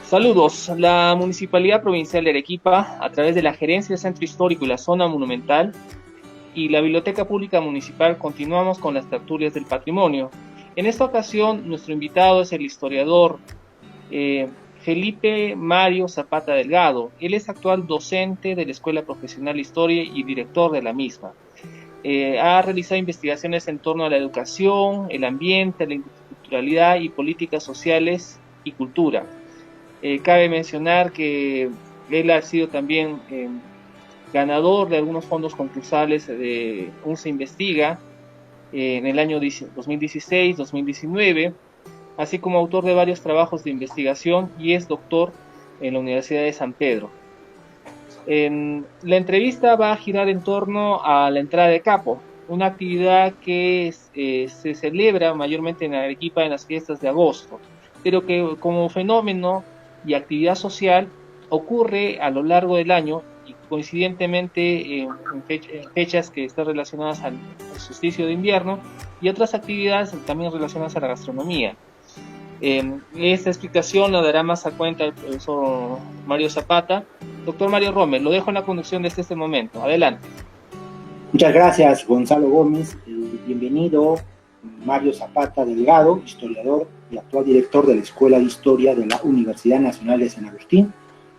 Saludos. La Municipalidad Provincial de Arequipa, a través de la Gerencia del Centro Histórico y la Zona Monumental y la Biblioteca Pública Municipal, continuamos con las tertulias del patrimonio. En esta ocasión, nuestro invitado es el historiador Felipe Mario Zapata Delgado. Él es actual docente de la Escuela Profesional de Historia y director de la misma. Ha realizado investigaciones en torno a la educación, el ambiente, la interculturalidad y políticas sociales y cultura. Cabe mencionar que él ha sido también ganador de algunos fondos concursales de UNSA Investiga en el año 2016-2019, así como autor de varios trabajos de investigación y es doctor en la Universidad de San Pedro. La entrevista va a girar en torno a la entrada de capo, una actividad que se celebra mayormente en Arequipa en las fiestas de agosto, pero que como fenómeno y actividad social ocurre a lo largo del año y coincidentemente en fechas que están relacionadas al solsticio de invierno y otras actividades también relacionadas a la gastronomía. Esta explicación la dará más a cuenta el profesor Mario Zapata. Doctor Mario Rommel, lo dejo en la conducción desde este momento. Adelante. Muchas gracias, Gonzalo Gómez. Bienvenido, Mario Zapata Delgado, historiador y actual director de la Escuela de Historia de la Universidad Nacional de San Agustín.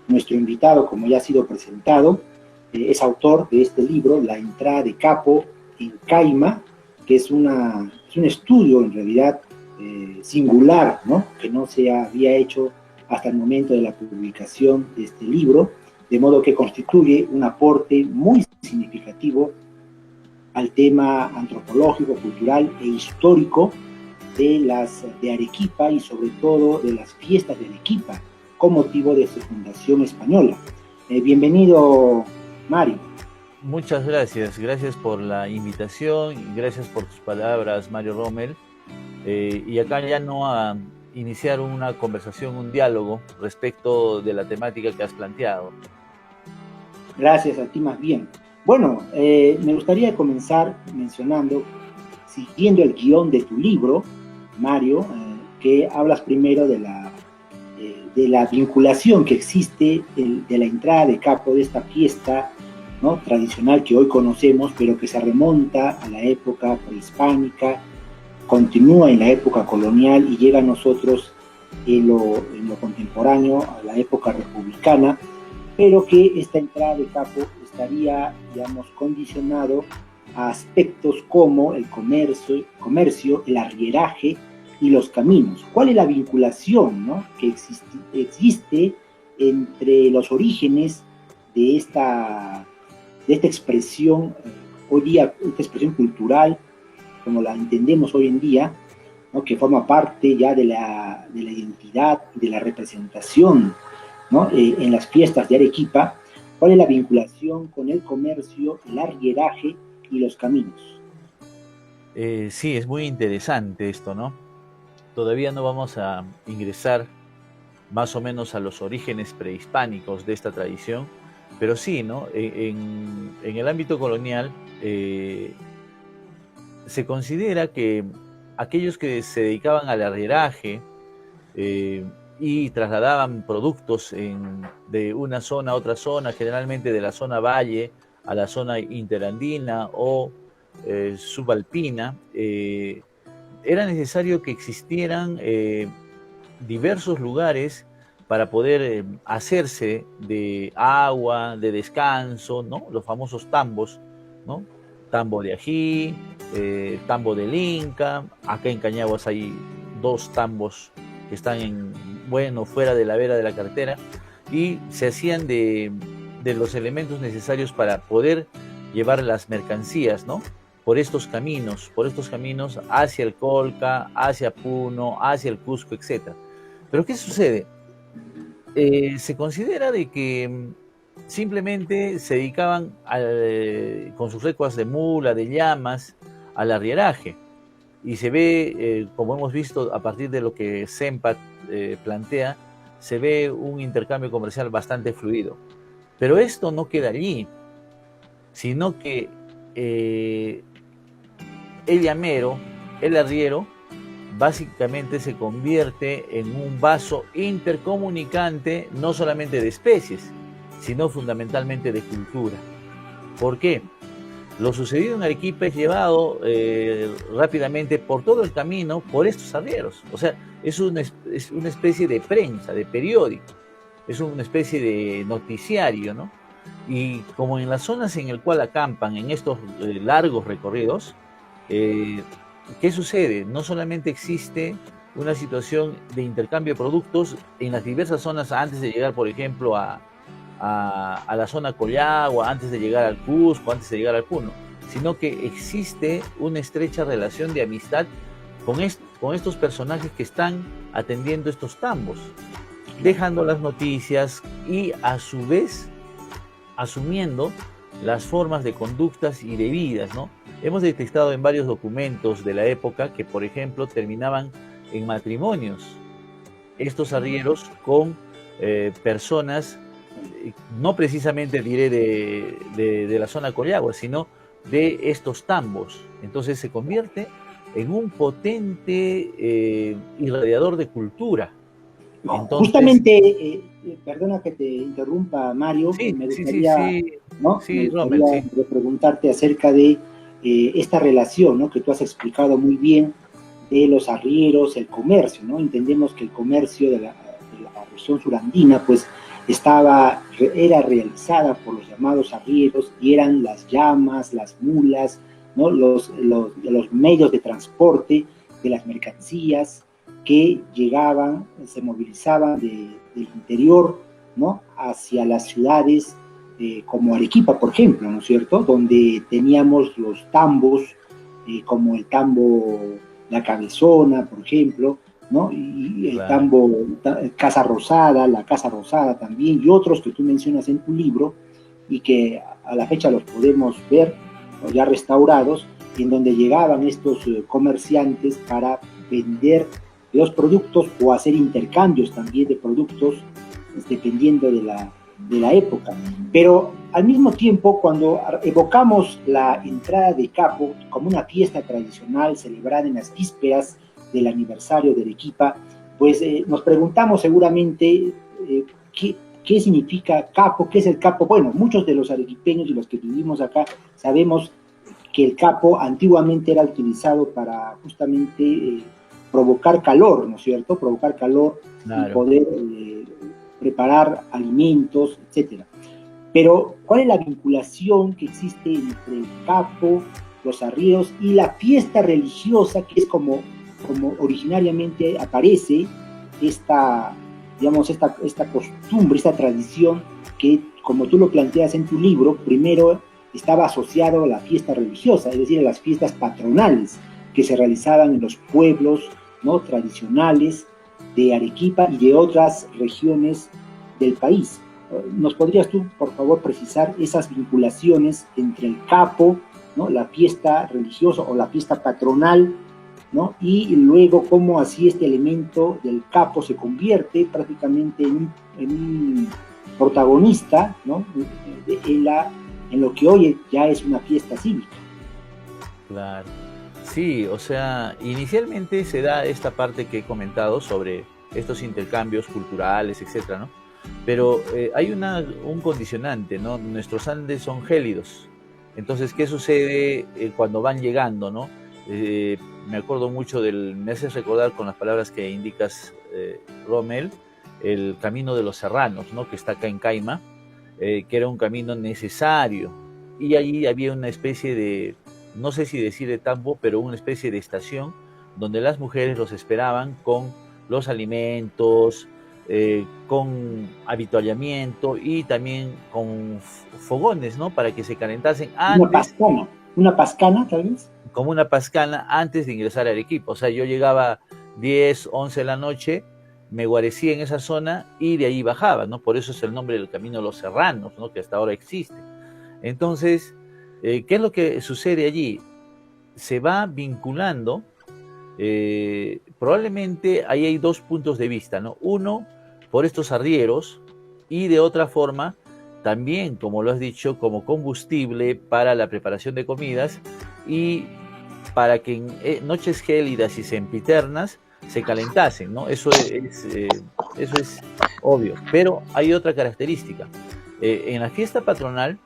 Nuestro invitado, como ya ha sido presentado, es autor de este libro, La entrada de capo en Caima, que es un estudio en realidad singular, ¿no? Que no se había hecho hasta el momento de la publicación de este libro, de modo que constituye un aporte muy significativo al tema antropológico, cultural e histórico de Arequipa y sobre todo de las fiestas de Arequipa con motivo de su fundación española. Bienvenido, Mario. Muchas gracias por la invitación y gracias por tus palabras, Mario Rommel. Y acá ya no a iniciar una conversación, un diálogo respecto de la temática que has planteado. Gracias a ti más bien. Bueno, me gustaría comenzar mencionando, siguiendo el guión de tu libro, Mario, que hablas primero de la vinculación que existe de la entrada de capo de esta fiesta, ¿no?, tradicional que hoy conocemos, pero que se remonta a la época prehispánica, continúa en la época colonial y llega a nosotros en lo contemporáneo, a la época republicana, pero que esta entrada de capo estaría, digamos, condicionado a aspectos como el comercio, el arrieraje y los caminos. ¿Cuál es la vinculación, ¿no?, que existe entre los orígenes de esta expresión, hoy día, esta expresión cultural, como la entendemos hoy en día, ¿no?, que forma parte ya de la identidad y de la representación, ¿no?, en las fiestas de Arequipa? ¿Cuál es la vinculación con el comercio, el arrieraje y los caminos? Sí, es muy interesante esto, ¿no? Todavía no vamos a ingresar más o menos a los orígenes prehispánicos de esta tradición, pero sí, ¿no? En el ámbito colonial se considera que aquellos que se dedicaban al arrieraje y trasladaban productos de una zona a otra zona, generalmente de la zona valle a la zona interandina o subalpina, era necesario que existieran diversos lugares para poder hacerse de agua, de descanso, ¿no? Los famosos tambos, ¿no? Tambo de Ají, tambo del Inca. Acá en Cañaguas hay 2 tambos que están fuera de la vera de la carretera, y se hacían de los elementos necesarios para poder llevar las mercancías, ¿no?, por estos caminos hacia el Colca, hacia Puno, hacia el Cusco, etc. Pero ¿qué sucede? Se considera de que simplemente se dedicaban con sus recuas de mula, de llamas, al arrieraje. Y se ve, como hemos visto a partir de lo que Sempat plantea, se ve un intercambio comercial bastante fluido. Pero esto no queda allí, sino que el llamero, el arriero, básicamente se convierte en un vaso intercomunicante, no solamente de especies, sino fundamentalmente de cultura. ¿Por qué? Lo sucedido en Arequipa es llevado rápidamente por todo el camino por estos arrieros. O sea, es una especie de prensa, de periódico, es una especie de noticiario, ¿no? Y como en las zonas en las cuales acampan, en estos largos recorridos, ¿qué sucede? No solamente existe una situación de intercambio de productos en las diversas zonas antes de llegar, por ejemplo, a la zona Collagua, antes de llegar al Cusco, antes de llegar al Puno, sino que existe una estrecha relación de amistad con estos personajes que están atendiendo estos tambos, dejando las noticias y a su vez asumiendo las formas de conductas y de vidas, ¿no? Hemos detectado en varios documentos de la época que, por ejemplo, terminaban en matrimonios estos arrieros con personas, no precisamente diré de la zona Collagua, sino de estos tambos. Entonces se convierte en un potente irradiador de cultura. Entonces, justamente, perdona que te interrumpa, Mario, me gustaría, ¿no? Me gustaría preguntarte acerca de esta relación, ¿no? Que tú has explicado muy bien de los arrieros, el comercio, ¿no? Entendemos que el comercio de la región surandina, pues, era realizada por los llamados arrieros y eran las llamas, las mulas, ¿no? Los medios de transporte de las mercancías que llegaban, se movilizaban del interior, ¿no? Hacia las ciudades como Arequipa, por ejemplo, ¿no es cierto? Donde teníamos los tambos, como el tambo La Cabezona, por ejemplo, ¿no? Y el tambo Casa Rosada, la Casa Rosada también, y otros que tú mencionas en tu libro, y que a la fecha los podemos ver, ¿no? Ya restaurados, en donde llegaban estos comerciantes para vender los productos o hacer intercambios también de productos, pues, dependiendo de la época. Pero al mismo tiempo, cuando evocamos la entrada de Capo como una fiesta tradicional celebrada en las vísperas del aniversario de Arequipa, pues nos preguntamos seguramente qué significa Capo, qué es el Capo. Bueno, muchos de los arequipeños y los que vivimos acá sabemos que el Capo antiguamente era utilizado para justamente provocar calor, ¿no es cierto? Provocar calor, claro, y poder preparar alimentos, etcétera. Pero, ¿cuál es la vinculación que existe entre el Capo, los arrieros y la fiesta religiosa, que es como originariamente aparece esta costumbre, esta tradición que, como tú lo planteas en tu libro, primero estaba asociado a la fiesta religiosa, es decir, a las fiestas patronales que se realizaban en los pueblos, ¿no?, tradicionales de Arequipa y de otras regiones del país. ¿Nos podrías tú, por favor, precisar esas vinculaciones entre el Capo, ¿no?, la fiesta religiosa o la fiesta patronal, ¿no?, y luego cómo así este elemento del Capo se convierte prácticamente en un protagonista, ¿no?, en lo que hoy ya es una fiesta cívica? Claro. Sí, o sea, inicialmente se da esta parte que he comentado sobre estos intercambios culturales, etcétera, ¿no? Pero hay un condicionante, ¿no? Nuestros Andes son gélidos. Entonces, ¿qué sucede cuando van llegando, ¿no? Me acuerdo mucho me haces recordar con las palabras que indicas, Rommel, el camino de los serranos, ¿no?, que está acá en Caima, que era un camino necesario. Y allí había una especie de, no sé si decir de tambo, pero una especie de estación donde las mujeres los esperaban con los alimentos, con avituallamiento y también con fogones, ¿no?, para que se calentasen antes. Una pascana, tal vez. Como una pascana antes de ingresar a Arequipa. O sea, yo llegaba 10, 11 de la noche, me guarecía en esa zona y de ahí bajaba, ¿no? Por eso es el nombre del Camino de los Serranos, ¿no?, que hasta ahora existe. Entonces, ¿qué es lo que sucede allí? Se va vinculando, probablemente ahí hay dos puntos de vista, ¿no? Uno, por estos arrieros, y de otra forma, también, como lo has dicho, como combustible para la preparación de comidas y para que en noches gélidas y sempiternas se calentasen, ¿no? Eso es obvio. Pero hay otra característica. En la fiesta patronal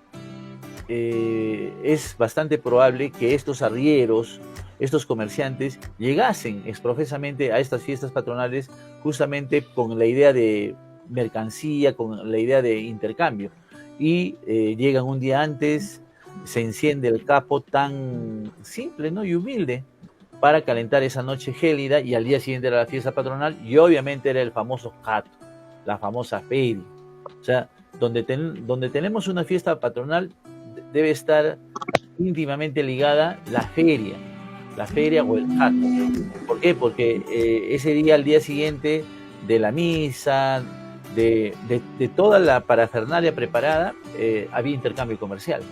es bastante probable que estos arrieros, estos comerciantes, llegasen exprofesamente a estas fiestas patronales justamente con la idea de mercancía, con la idea de intercambio. Y llegan un día antes, se enciende el capo tan simple, ¿no? Y humilde para calentar esa noche gélida, y al día siguiente era la fiesta patronal y obviamente era el famoso cato, la famosa feria. O sea, donde tenemos una fiesta patronal debe estar íntimamente ligada la feria o el cato. ¿Por qué? Porque ese día, al día siguiente de la misa, de toda la parafernalia preparada, había intercambio comercial.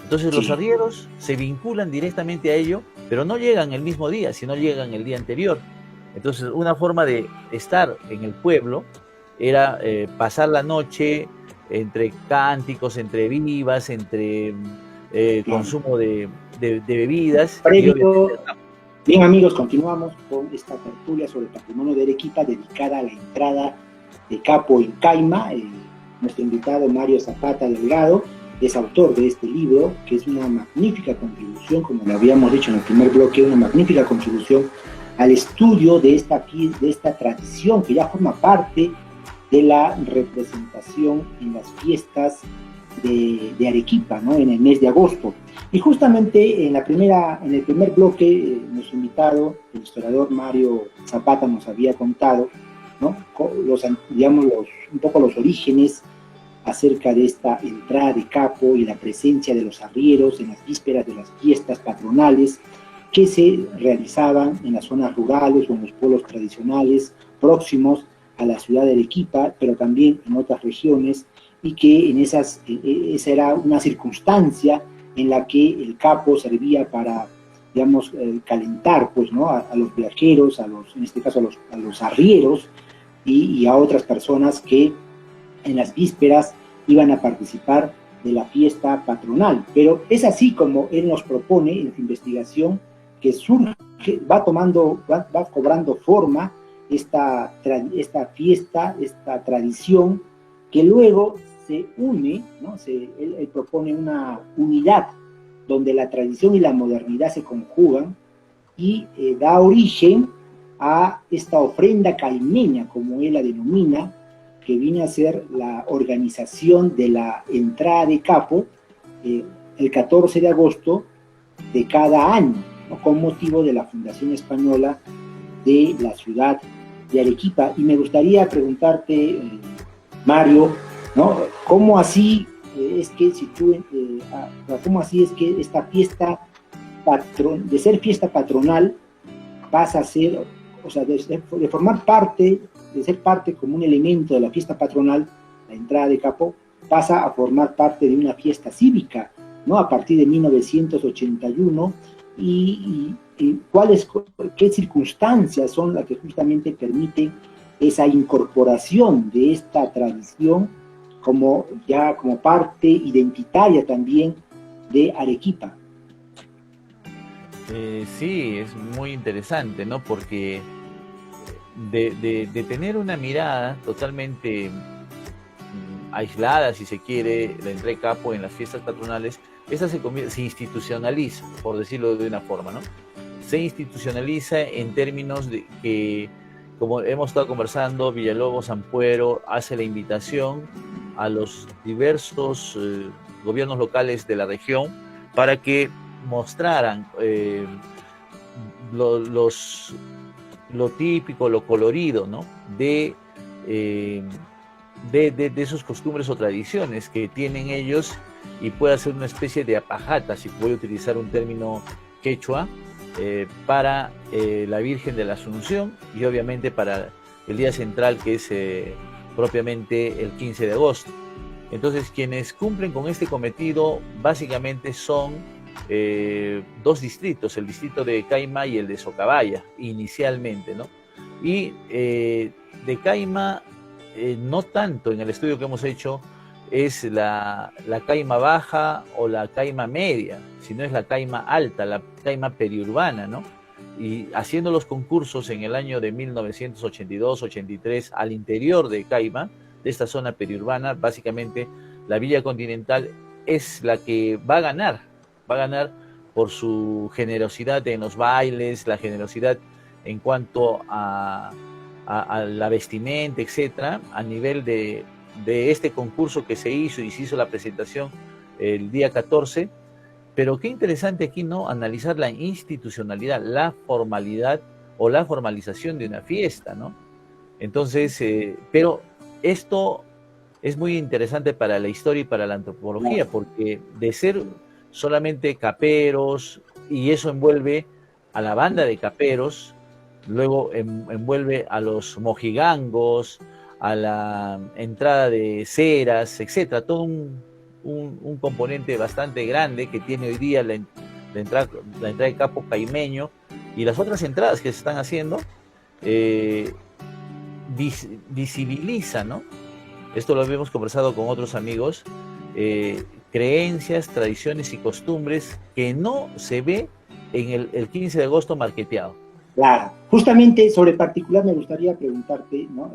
Entonces los arrieros se vinculan directamente a ello, pero no llegan el mismo día, sino llegan el día anterior. Entonces una forma de estar en el pueblo era pasar la noche entre cánticos, entre vivas, entre consumo de bebidas. Bien, amigos, continuamos con esta tertulia sobre el patrimonio de Arequipa dedicada a la entrada de Capo en Caima. Nuestro invitado Mario Zapata Delgado es autor de este libro, que es una magnífica contribución, como lo habíamos dicho en el primer bloque, una magnífica contribución al estudio de esta tradición que ya forma parte de la representación en las fiestas de Arequipa, ¿no? En el mes de agosto. Y justamente en el primer bloque, nuestro invitado, el historiador Mario Zapata, nos había contado, ¿no? Un poco los orígenes acerca de esta entrada de Capo y la presencia de los arrieros en las vísperas de las fiestas patronales que se realizaban en las zonas rurales o en los pueblos tradicionales próximos a la ciudad de Arequipa, pero también en otras regiones, y que esa era una circunstancia en la que el capo servía para, digamos, calentar, pues, ¿no? A los viajeros, en este caso a los arrieros y a otras personas que en las vísperas iban a participar de la fiesta patronal. Pero es así como él nos propone en su investigación, que surge, va cobrando forma esta fiesta, esta tradición, que luego se une, ¿no? Él propone una unidad donde la tradición y la modernidad se conjugan y da origen a esta ofrenda caimeña, como él la denomina, que viene a ser la organización de la entrada de Capo el 14 de agosto de cada año, ¿no? Con motivo de la fundación española de la ciudad de Arequipa. Y me gustaría preguntarte, Mario, ¿no? ¿Cómo así es que esta fiesta de ser fiesta patronal pasa a ser, o sea, de formar parte, de ser parte como un elemento de la fiesta patronal, la entrada de Capo, pasa a formar parte de una fiesta cívica, ¿no? A partir de 1981, y qué circunstancias son las que justamente permiten esa incorporación de esta tradición como parte identitaria también de Arequipa. Sí, es muy interesante, ¿no? Porque de tener una mirada totalmente aislada, si se quiere, la entrada de Capo en las fiestas patronales, esta se institucionaliza, por decirlo de una forma, ¿no? Se institucionaliza en términos de que, como hemos estado conversando, Villalobos Ampuero hace la invitación a los diversos gobiernos locales de la región para que mostraran lo típico, lo colorido, ¿no? de sus costumbres o tradiciones que tienen ellos, y puede ser una especie de apajata, si voy a utilizar un término quechua, para la Virgen de la Asunción, y obviamente para el día central, que es propiamente el 15 de agosto. Entonces, quienes cumplen con este cometido básicamente son dos distritos, el distrito de Caima y el de Socabaya, inicialmente, ¿no? Y de Caima, no tanto. En el estudio que hemos hecho, es la caima baja o la caima media, sino es la caima alta, la caima periurbana, ¿no? Y haciendo los concursos en el año de 1982-83 al interior de Caima, de esta zona periurbana, básicamente la Villa Continental es la que va a ganar por su generosidad en los bailes, la generosidad en cuanto a la vestimenta, etcétera, a nivel de este concurso que se hizo y se hizo la presentación el día 14. Pero qué interesante aquí, ¿no? Analizar la institucionalidad, la formalidad o la formalización de una fiesta, ¿no? Entonces, pero esto es muy interesante para la historia y para la antropología, porque de ser solamente caperos, y eso envuelve a la banda de caperos, luego envuelve a los mojigangos, a la entrada de ceras, etcétera, todo un componente bastante grande que tiene hoy día la entrada de Capo Caimeño y las otras entradas que se están haciendo, visibiliza, ¿no? Esto lo habíamos conversado con otros amigos, creencias, tradiciones y costumbres que no se ve en el 15 de agosto marqueteado. Claro, justamente sobre particular me gustaría preguntarte, ¿no?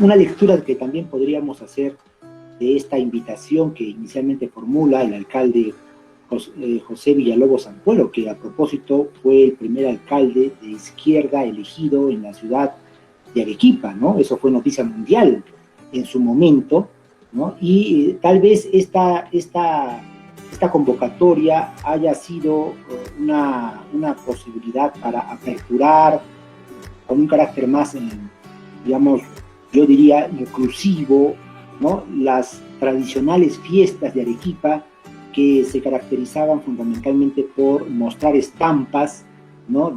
Una lectura que también podríamos hacer de esta invitación que inicialmente formula el alcalde José Villalobos Ampuero, que a propósito fue el primer alcalde de izquierda elegido en la ciudad de Arequipa, ¿no? Eso fue noticia mundial en su momento, ¿no? Y tal vez esta convocatoria haya sido una posibilidad para aperturar con un carácter más, digamos, yo diría inclusivo, ¿no? Las tradicionales fiestas de Arequipa que se caracterizaban fundamentalmente por mostrar estampas, ¿no?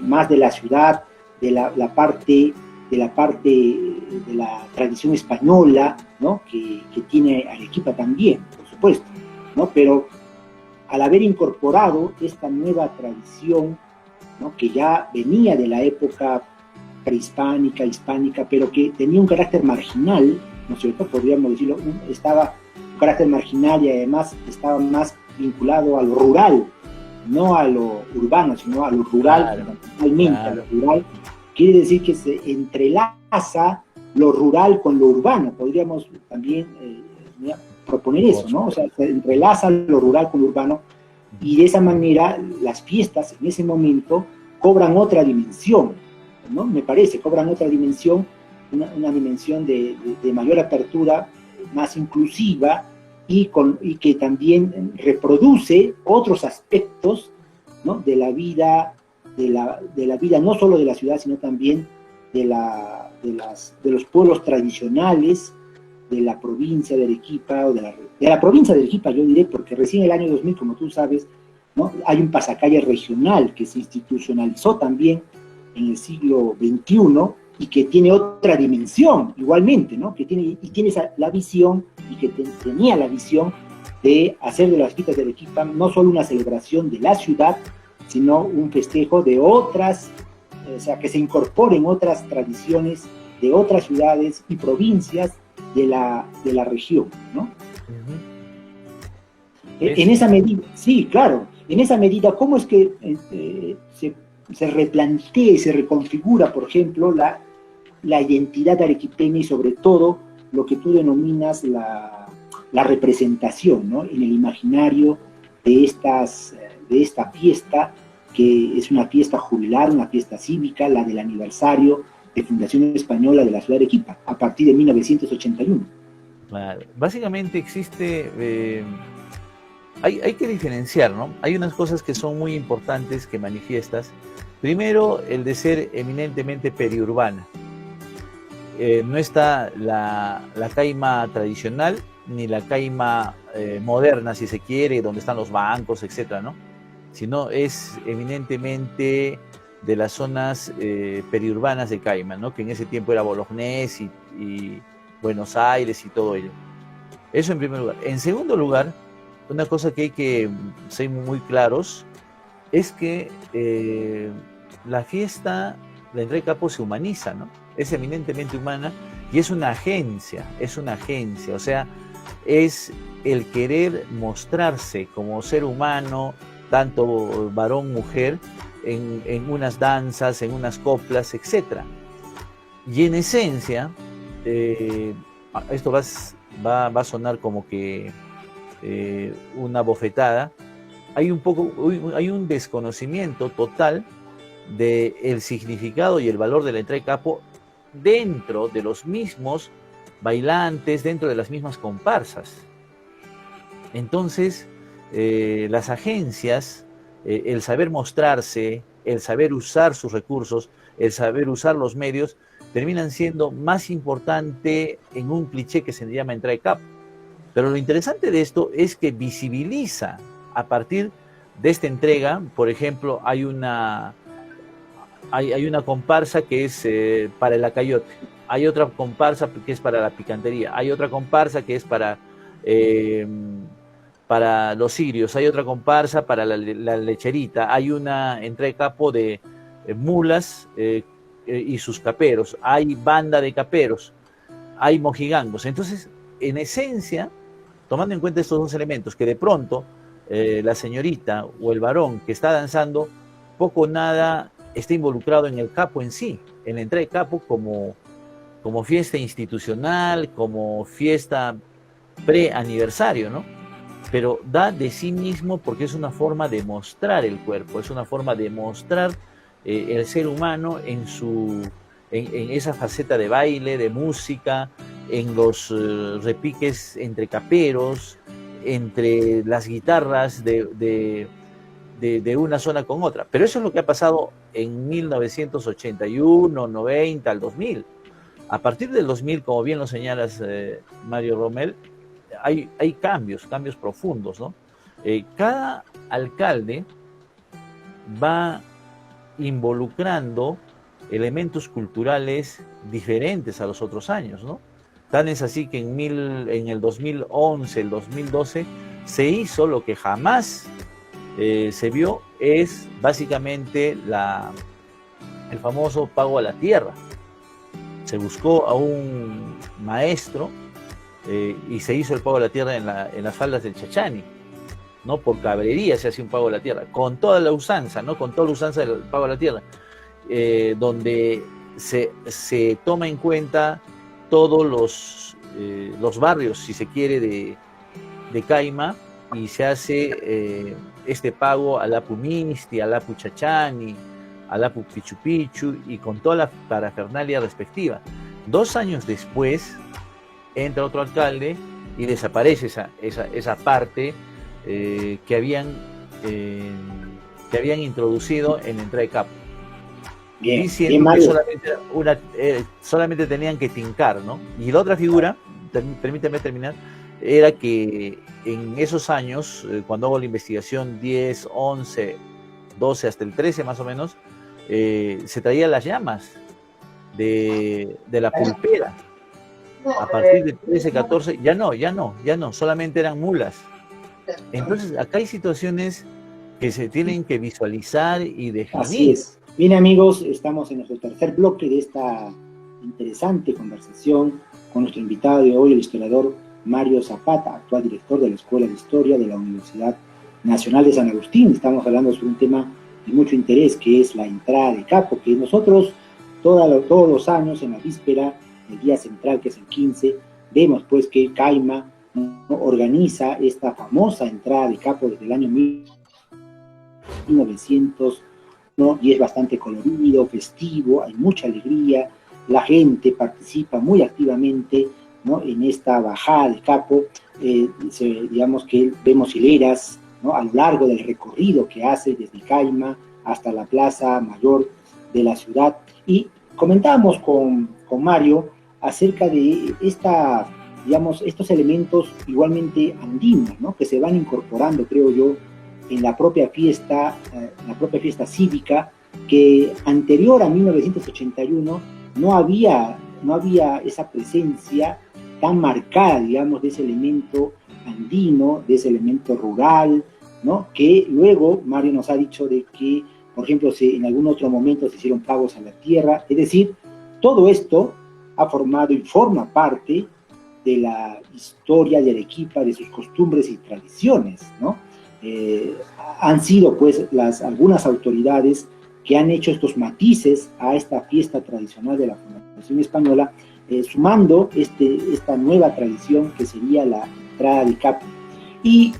Más de la ciudad, de la parte de la tradición española, ¿no? que tiene Arequipa también, por supuesto, ¿no? Pero al haber incorporado esta nueva tradición, ¿no? que ya venía de la época prehispánica, hispánica, pero que tenía un carácter marginal, ¿no es cierto? Podríamos decirlo, estaba un carácter marginal y además estaba más vinculado a lo rural, no a lo urbano, sino a lo rural, fundamentalmente, a lo rural. Quiere decir que se entrelaza lo rural con lo urbano, podríamos también proponer eso, ¿no? O sea, se entrelaza lo rural con lo urbano y de esa manera las fiestas en ese momento cobran otra dimensión, ¿no? Me parece, cobran otra dimensión, una dimensión de mayor apertura, más inclusiva y que también reproduce otros aspectos, ¿no? de la vida no solo de la ciudad, sino también de los pueblos tradicionales de la provincia de Arequipa, o de la provincia de Arequipa, yo diré, porque recién en el año 2000, como tú sabes, ¿no? hay un pasacalle regional que se institucionalizó también en el siglo XXI y que tiene otra dimensión igualmente, ¿no? que tiene la visión, y que tenía la visión de hacer de las fiestas de Arequipa no solo una celebración de la ciudad, sino un festejo de otras, o sea, que se incorporen otras tradiciones de otras ciudades y provincias de la región, ¿no? Uh-huh. En esa medida, sí, claro, en esa medida, ¿cómo es que se replantea y se reconfigura, por ejemplo, la identidad arequipeña y sobre todo lo que tú denominas la representación, ¿no? en el imaginario de esta fiesta, que es una fiesta jubilar, una fiesta cívica, la del aniversario de Fundación Española de la ciudad de Arequipa, a partir de 1981. Claro. Básicamente existe, hay que diferenciar, ¿no? Hay unas cosas que son muy importantes que manifiestas. Primero, el de ser eminentemente periurbana. No está la caima tradicional, ni la caima moderna, si se quiere, donde están los bancos, etcétera, ¿no? Sino es eminentemente de las zonas periurbanas de Caima, ¿no? Que en ese tiempo era Bolognés y Buenos Aires y todo ello. Eso en primer lugar. En segundo lugar, una cosa que hay que ser muy claros es que la fiesta, la entrega de Capo se humaniza, ¿no? Es eminentemente humana y es una agencia, o sea, es el querer mostrarse como ser humano, tanto varón, mujer, en unas danzas, en unas coplas, etc. Y en esencia, esto va a sonar como que una bofetada, hay un desconocimiento total del significado y el valor de la entrada de capo dentro de los mismos bailantes, dentro de las mismas comparsas. Entonces, las agencias, el saber mostrarse, el saber usar sus recursos, el saber usar los medios, terminan siendo más importante en un cliché que se llama entrada de capo. Pero lo interesante de esto es que visibiliza a partir de esta entrega. Por ejemplo, hay una comparsa que es para el acayote, hay otra comparsa que es para la picantería, hay otra comparsa que es para los cirios, hay otra comparsa para la lecherita, hay una entrada de capo de mulas y sus caperos, hay banda de caperos, hay mojigangos. Entonces, en esencia, tomando en cuenta estos dos elementos, que de pronto la señorita o el varón que está danzando, poco o nada está involucrado en el capo en sí, en la entrada de capo como fiesta institucional, como fiesta pre-aniversario, ¿no? Pero da de sí mismo porque es una forma de mostrar el cuerpo, es una forma de mostrar el ser humano en esa faceta de baile, de música, en los repiques entre caperos, entre las guitarras de una zona con otra. Pero eso es lo que ha pasado en 1981, 90, al 2000. A partir del 2000, como bien lo señalas, Mario Romel, hay cambios profundos, ¿no? Cada alcalde va involucrando elementos culturales diferentes a los otros años, ¿no? Tan es así que en el 2011, el 2012, se hizo lo que jamás se vio, es básicamente el famoso pago a la tierra. Se buscó a un maestro y se hizo el pago a la tierra en las faldas del Chachani, ¿no? Por cabrería se hace un pago a la tierra, con toda la usanza, ¿no? Con toda la usanza del pago a la tierra, donde se toma en cuenta todos los barrios, si se quiere, de Caima, y se hace este pago al Apu Misti, al Apu Chachani, al Apu Pichu Pichu, y con toda la parafernalia respectiva. 2 años después entra otro alcalde y desaparece esa parte que habían introducido en la entrada de capo. Bien, diciendo que solamente tenían que tincar, ¿no? Y la otra figura, permíteme terminar, era que en esos años, cuando hago la investigación 10, 11, 12 hasta el 13 más o menos, se traían las llamas de la pulpera. A partir del 13, 14, ya no, solamente eran mulas. Entonces, acá hay situaciones que se tienen que visualizar y definir. Así es. Bien, amigos, estamos en nuestro tercer bloque de esta interesante conversación con nuestro invitado de hoy, el historiador Mario Zapata, actual director de la Escuela de Historia de la Universidad Nacional de San Agustín. Estamos hablando sobre un tema de mucho interés, que es la entrada de capo, que nosotros todos los años, en la víspera del día central, que es el 15, vemos pues que Caima, ¿no?, organiza esta famosa entrada de capo desde el año 1900, ¿no? Y es bastante colorido, festivo, hay mucha alegría, la gente participa muy activamente, ¿no?, en esta bajada de capo. Digamos que vemos hileras, ¿no?, a lo largo del recorrido que hace desde Caima hasta la Plaza Mayor de la ciudad. Y comentábamos con Mario acerca de estos elementos igualmente andinos, ¿no?, que se van incorporando, creo yo, en la propia fiesta cívica, que anterior a 1981 no había esa presencia tan marcada, digamos, de ese elemento andino, de ese elemento rural, ¿no?, que luego Mario nos ha dicho de que, por ejemplo, en algún otro momento se hicieron pagos a la tierra. Es decir, todo esto ha formado y forma parte de la historia de Arequipa, de sus costumbres y tradiciones, ¿no? Han sido pues algunas autoridades que han hecho estos matices a esta fiesta tradicional de la Fundación Española, sumando esta nueva tradición que sería la entrada de capo. Y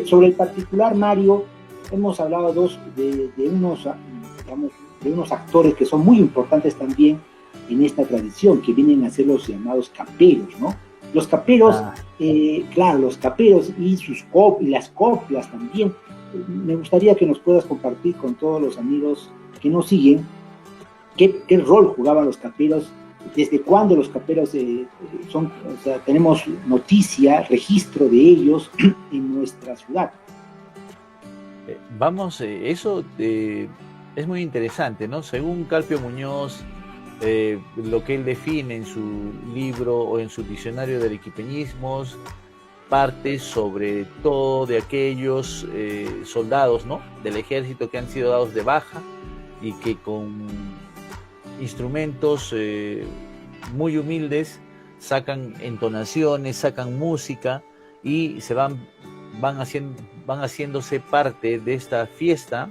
sobre el particular, Mario, hemos hablado de unos actores que son muy importantes también en esta tradición, que vienen a ser los llamados caperos, ¿no? Los caperos, claro, los caperos y las coplas también. Me gustaría que nos puedas compartir con todos los amigos que nos siguen qué rol jugaban los caperos, desde cuándo los caperos tenemos noticia, registro de ellos en nuestra ciudad. Eso es muy interesante, ¿no? Según Carpio Muñoz, lo que él define en su libro o en su diccionario de arequipeñismos, parte sobre todo de aquellos soldados, ¿no?, del ejército que han sido dados de baja y que con instrumentos muy humildes sacan entonaciones, sacan música y van haciéndose parte de esta fiesta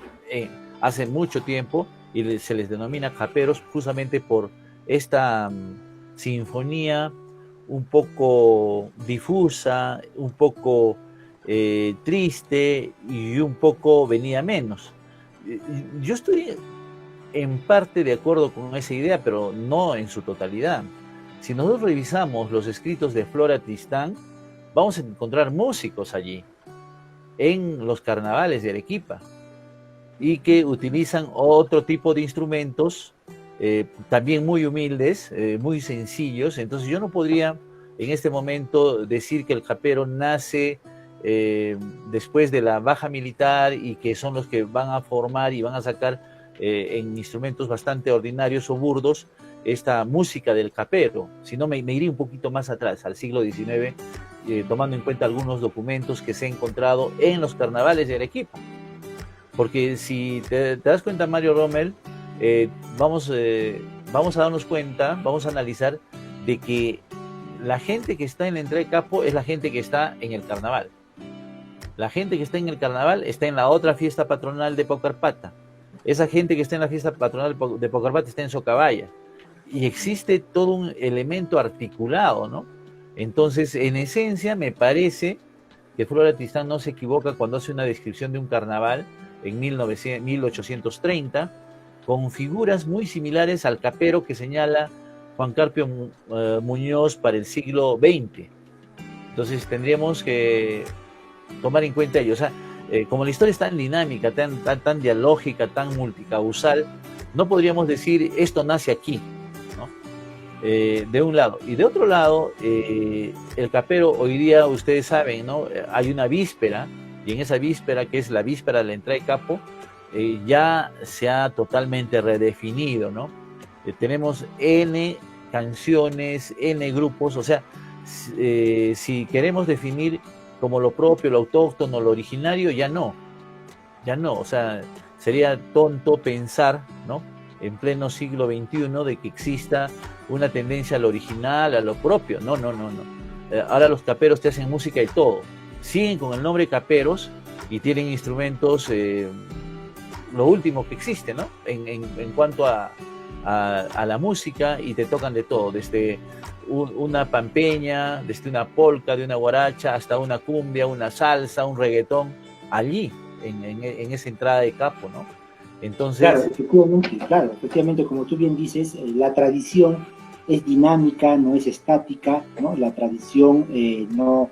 hace mucho tiempo, y se les denomina caperos justamente por esta sinfonía un poco difusa, un poco triste y un poco venida menos. Yo estoy en parte de acuerdo con esa idea, pero no en su totalidad. Si nosotros revisamos los escritos de Flora Tristán, vamos a encontrar músicos allí, en los carnavales de Arequipa, y que utilizan otro tipo de instrumentos, también muy humildes, muy sencillos. Entonces yo no podría en este momento decir que el capero nace después de la baja militar y que son los que van a formar y van a sacar en instrumentos bastante ordinarios o burdos esta música del capero, sino me iría un poquito más atrás, al siglo XIX, tomando en cuenta algunos documentos que se han encontrado en los carnavales de Arequipa. Porque si te das cuenta, Mario Rommel, vamos a darnos cuenta, vamos a analizar de que la gente que está en la entrada de capo es la gente que está en el carnaval. La gente que está en el carnaval está en la otra fiesta patronal de Paucarpata. Esa gente que está en la fiesta patronal de Paucarpata está en Socabaya. Y existe todo un elemento articulado, ¿no? Entonces, en esencia, me parece que Flora Tristán no se equivoca cuando hace una descripción de un carnaval en 1830, con figuras muy similares al capero que señala Juan Carpio Muñoz para el siglo XX. Entonces tendríamos que tomar en cuenta ello. O sea, como la historia es tan dinámica, tan dialógica, tan multicausal, no podríamos decir esto nace aquí, ¿no? De un lado. Y de otro lado, el capero, hoy día ustedes saben, ¿no?, hay una víspera, y en esa víspera, que es la víspera de la entrada de capo, ya se ha totalmente redefinido, ¿no? Tenemos N canciones, N grupos. O sea, si queremos definir como lo propio, lo autóctono, lo originario, ya no, o sea, sería tonto pensar, ¿no?, en pleno siglo XXI, de que exista una tendencia a lo original, a lo propio. No. Ahora los caperos te hacen música y todo. Siguen con el nombre caperos y tienen instrumentos, lo último que existe, ¿no?, en cuanto a la música, y te tocan de todo, desde una pampeña, desde una polca, de una guaracha, hasta una cumbia, una salsa, un reggaetón, allí, en esa entrada de capo, ¿no? Entonces... Claro, efectivamente, como tú bien dices, la tradición es dinámica, no es estática, ¿no? La tradición no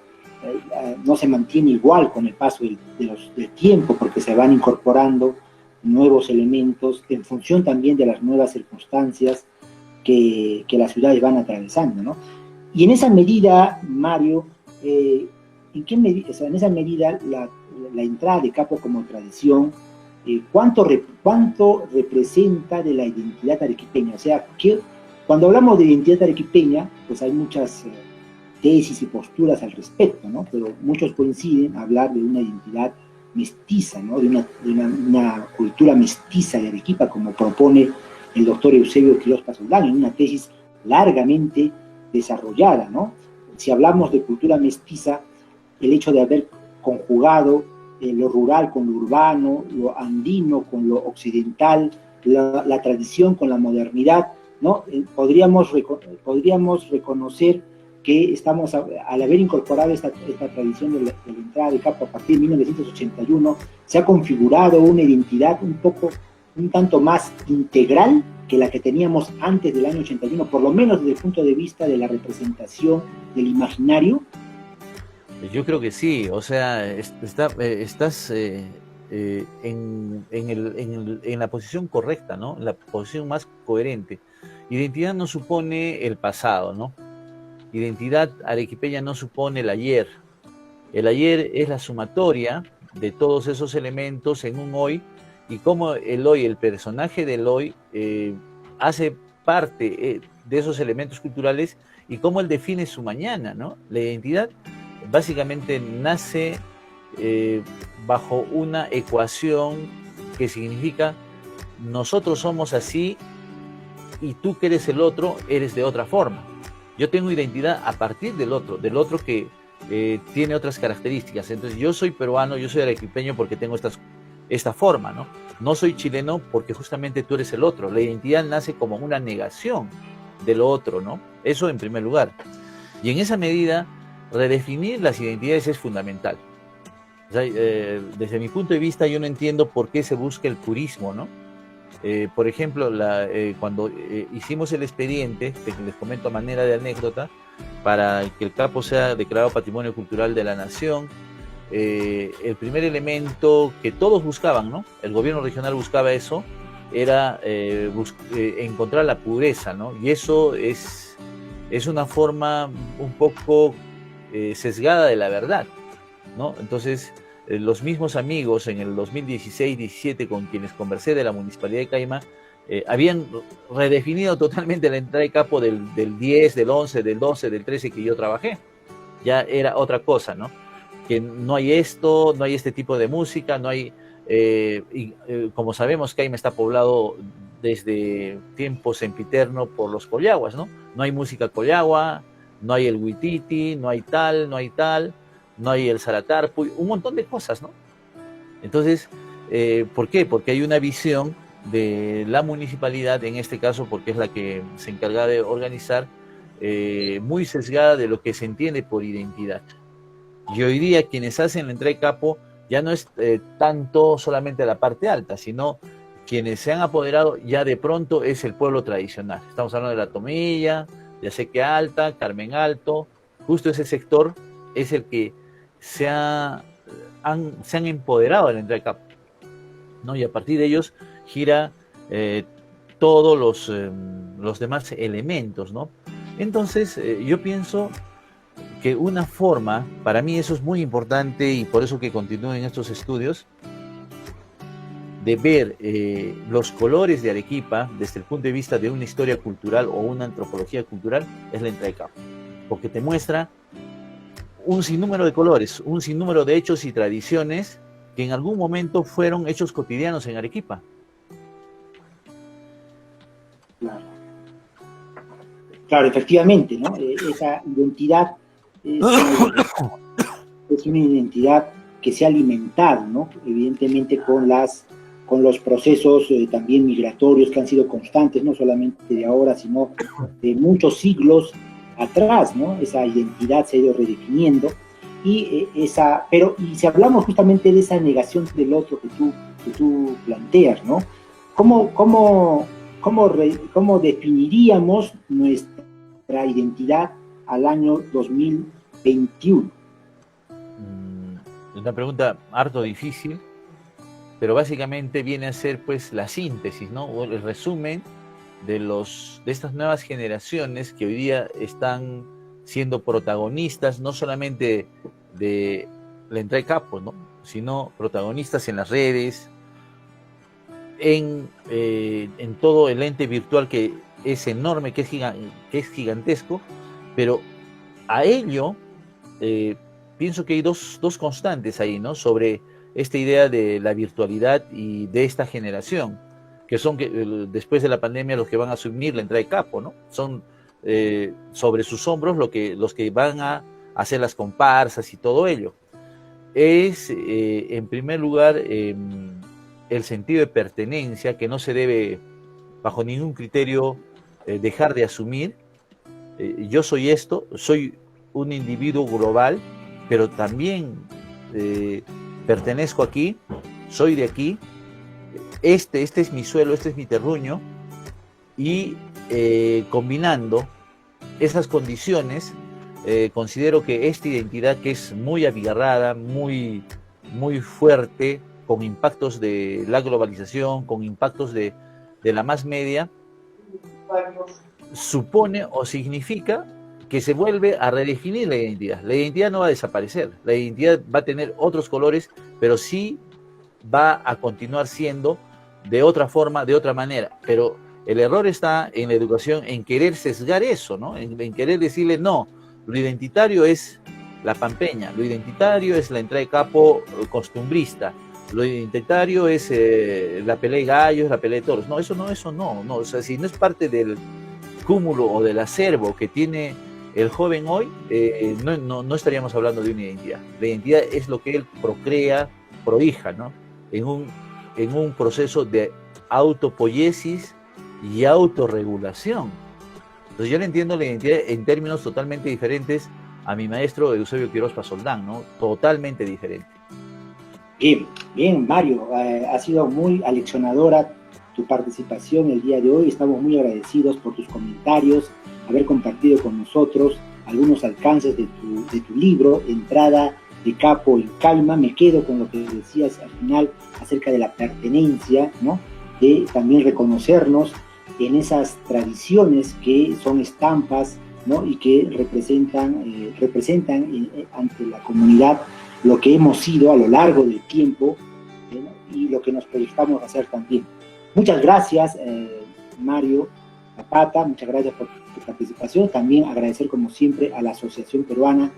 se mantiene igual con el paso del tiempo, porque se van incorporando nuevos elementos en función también de las nuevas circunstancias que las ciudades van atravesando, ¿no? Y en esa medida, Mario, en esa medida la entrada de capo como tradición, ¿cuánto representa de la identidad arequipeña? O sea, cuando hablamos de identidad arequipeña, pues hay muchas tesis y posturas al respecto, ¿no? Pero muchos coinciden a hablar de una identidad mestiza, ¿no?, de una cultura mestiza de Arequipa, como propone el doctor Eusebio Quirós Pasoldano en una tesis largamente desarrollada, ¿no? Si hablamos de cultura mestiza, el hecho de haber conjugado lo rural con lo urbano, lo andino con lo occidental, la tradición con la modernidad, ¿no? Podríamos reconocer que estamos, al haber incorporado esta tradición de la entrada de Capo a partir de 1981, se ha configurado una identidad un tanto más integral que la que teníamos antes del año 81, por lo menos desde el punto de vista de la representación del imaginario. Yo creo que sí, o sea, estás en la posición correcta, ¿no? En la posición más coherente. Identidad no supone el pasado, ¿no? Identidad arequipeña no supone el ayer. El ayer es la sumatoria de todos esos elementos en un hoy, y cómo el hoy, el personaje del hoy, hace parte de esos elementos culturales, y cómo él define su mañana, ¿no? La identidad básicamente nace bajo una ecuación que significa: nosotros somos así y tú que eres el otro eres de otra forma. Yo tengo identidad a partir del otro que tiene otras características. Entonces yo soy peruano, yo soy arequipeño porque tengo esta forma, ¿no? No soy chileno porque justamente tú eres el otro. La identidad nace como una negación de lo otro, ¿no? Eso en primer lugar. Y en esa medida, redefinir las identidades es fundamental. O sea, desde mi punto de vista, yo no entiendo por qué se busca el purismo, ¿no? Por ejemplo, cuando hicimos el expediente, que les comento a manera de anécdota, para que el Capo sea declarado Patrimonio Cultural de la Nación, el primer elemento que todos buscaban, ¿no? El gobierno regional buscaba eso, era encontrar la pureza, ¿no? Y eso es una forma un poco sesgada de la verdad, ¿no? Entonces, los mismos amigos en el 2016-17 con quienes conversé de la Municipalidad de Caima, habían redefinido totalmente la entrada de Capo del 10, del 11, del 12, del 13 que yo trabajé. Ya era otra cosa, ¿no? Que no hay esto, no hay este tipo de música, no hay... como sabemos, Caima está poblado desde tiempos sempiterno por los collaguas, ¿no? No hay música collagua, no hay el huititi, no hay tal, no hay el zaratarpu, un montón de cosas, ¿no? Entonces, ¿por qué? Porque hay una visión de la municipalidad, en este caso, porque es la que se encarga de organizar, muy sesgada de lo que se entiende por identidad. Y hoy día quienes hacen la entrada de Capo ya no es tanto solamente la parte alta, sino quienes se han apoderado ya de pronto es el pueblo tradicional. Estamos hablando de La Tomilla, de Aceque Alta, Carmen Alto, justo ese sector es el que se han empoderado de la entrada de Capo, ¿no? Y a partir de ellos gira todos los demás elementos, ¿no? Entonces, yo pienso que una forma, para mí eso es muy importante y por eso que continúen estos estudios, de ver los colores de Arequipa desde el punto de vista de una historia cultural o una antropología cultural, es la entrada de Capo, porque te muestra un sinnúmero de colores, un sinnúmero de hechos y tradiciones que en algún momento fueron hechos cotidianos en Arequipa. Claro, efectivamente, ¿no? Esa identidad es una identidad que se ha alimentado, ¿no? Evidentemente con los procesos también migratorios que han sido constantes, no solamente de ahora, sino de muchos siglos atrás, ¿no? Esa identidad se ha ido redefiniendo y si hablamos justamente de esa negación del otro que tú planteas, ¿no? ¿Cómo definiríamos nuestra identidad al año 2021? Es una pregunta harto difícil, pero básicamente viene a ser pues la síntesis, ¿no? O el resumen de estas nuevas generaciones que hoy día están siendo protagonistas, no solamente de la entrada de Capo, ¿no? Sino protagonistas en las redes, en todo el ente virtual que es enorme, que es gigantesco, pero a ello pienso que hay dos constantes ahí, ¿no? Sobre esta idea de la virtualidad y de esta generación, que son después de la pandemia los que van a asumir la entrada de Capo, ¿no? Son sobre sus hombros los que van a hacer las comparsas y todo ello. Es, en primer lugar, el sentido de pertenencia que no se debe, bajo ningún criterio, dejar de asumir. Yo soy esto, soy un individuo global, pero también pertenezco aquí, soy de aquí, este es mi suelo, este es mi terruño, y combinando esas condiciones, considero que esta identidad, que es muy abigarrada, muy fuerte, con impactos de la globalización, con impactos de la más media, supone o significa que se vuelve a redefinir la identidad. La identidad no va a desaparecer, la identidad va a tener otros colores, pero sí va a continuar siendo de otra forma, de otra manera. Pero el error está en la educación, en querer sesgar eso, ¿no? En querer decirle, no, lo identitario es la pampeña, lo identitario es la entrada de capo costumbrista, lo identitario es la pelea de gallos, la pelea de toros. No, eso no. O sea, si no es parte del cúmulo o del acervo que tiene el joven hoy, no estaríamos hablando de una identidad. La identidad es lo que él procrea, prohija, ¿no? En un proceso de autopoiesis y autorregulación. Entonces yo le entiendo la identidad en términos totalmente diferentes a mi maestro Eusebio Quiroz Pasoldán, ¿no? Totalmente diferente. Bien, Mario, ha sido muy aleccionadora tu participación el día de hoy. Estamos muy agradecidos por tus comentarios, haber compartido con nosotros algunos alcances de tu libro, Entrada de Capo en Calma. Me quedo con lo que decías al final acerca de la pertenencia, ¿no? De también reconocernos en esas tradiciones que son estampas, ¿no? Y que representan ante la comunidad lo que hemos sido a lo largo del tiempo, ¿no? Y lo que nos proyectamos a hacer también. Muchas gracias, Mario Zapata, muchas gracias por tu participación. También agradecer, como siempre, a la Asociación Peruana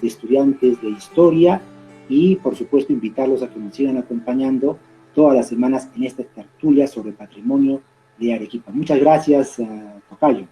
de Estudiantes de Historia y, por supuesto, invitarlos a que nos sigan acompañando todas las semanas en esta tertulia sobre patrimonio de Arequipa. Muchas gracias, Tocayo.